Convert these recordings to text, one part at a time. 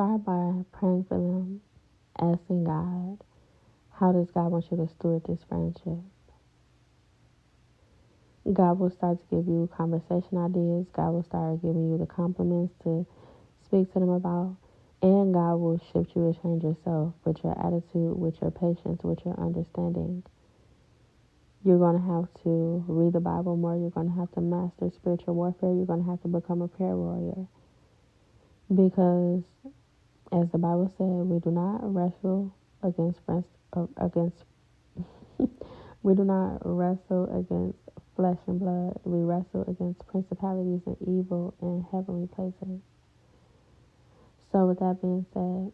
Start by praying for them, asking God, how does God want you to steward this friendship? God will start to give you conversation ideas. God will start giving you the compliments to speak to them about. And God will shift you to change yourself with your attitude, with your patience, with your understanding. You're going to have to read the Bible more. You're going to have to master spiritual warfare. You're going to have to become a prayer warrior. Because, as the Bible said, we do not wrestle against we do not wrestle against flesh and blood. We wrestle against principalities and evil in heavenly places. So with that being said,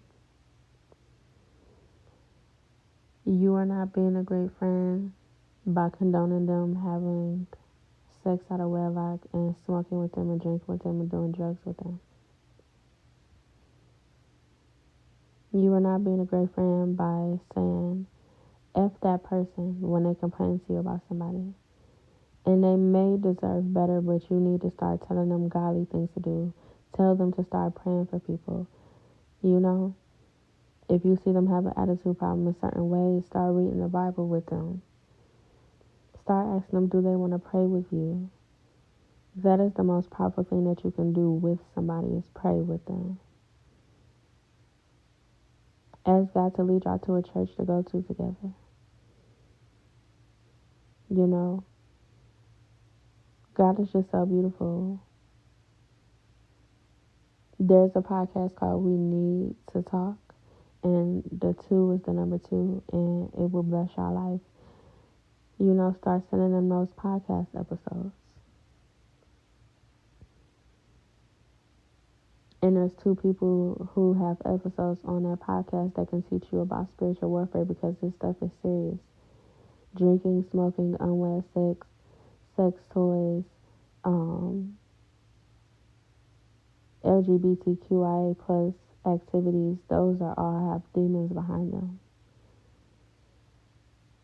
you are not being a great friend by condoning them having sex out of wedlock and smoking with them and drinking with them and doing drugs with them. You are not being a great friend by saying F that person when they complain to you about somebody. And they may deserve better, but you need to start telling them godly things to do. Tell them to start praying for people. You know, if you see them have an attitude problem in certain ways, start reading the Bible with them. Start asking them, do they want to pray with you? That is the most powerful thing that you can do with somebody, is pray with them. Ask God to lead y'all to a church to go to together. You know, God is just so beautiful. There's a podcast called We Need to Talk, and the 2 is the number 2, and it will bless your life. You know, start sending them those podcast episodes. And there's 2 people who have episodes on their podcast that can teach you about spiritual warfare, because this stuff is serious. Drinking, smoking, unwed sex, sex toys, LGBTQIA plus activities, those are all have demons behind them.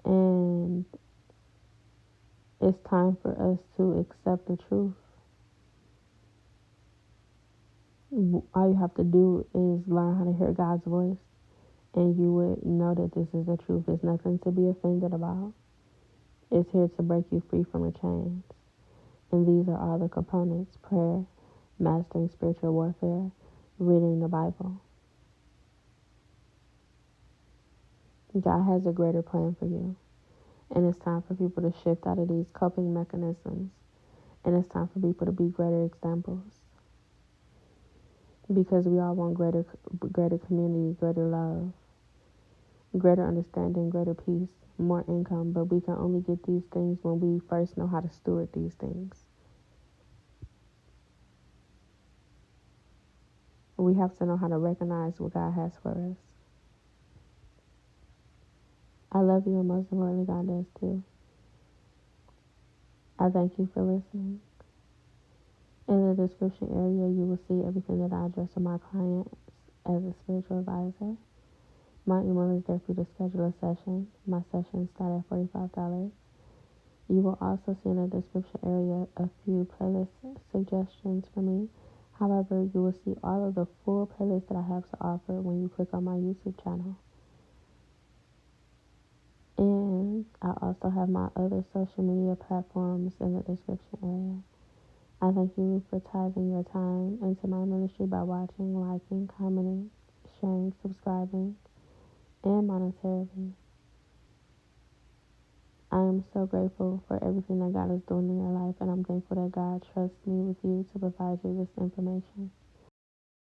And it's time for us to accept the truth. All you have to do is learn how to hear God's voice, and you would know that this is the truth. It's nothing to be offended about. It's here to break you free from the chains. And these are all the components: prayer, mastering spiritual warfare, reading the Bible. God has a greater plan for you. And it's time for people to shift out of these coping mechanisms. And it's time for people to be greater examples. Because we all want greater community, greater love, greater understanding, greater peace, more income. But we can only get these things when we first know how to steward these things. We have to know how to recognize what God has for us. I love you, and most importantly, God does too. I thank you for listening. In the description area, you will see everything that I address with my clients as a spiritual advisor. My email is there for you to schedule a session. My sessions start at $45. You will also see in the description area a few playlist suggestions for me. However, you will see all of the full playlists that I have to offer when you click on my YouTube channel. And I also have my other social media platforms in the description area. I thank you for tithing your time into my ministry by watching, liking, commenting, sharing, subscribing, and monetarily. I am so grateful for everything that God is doing in your life, and I'm thankful that God trusts me with you to provide you this information.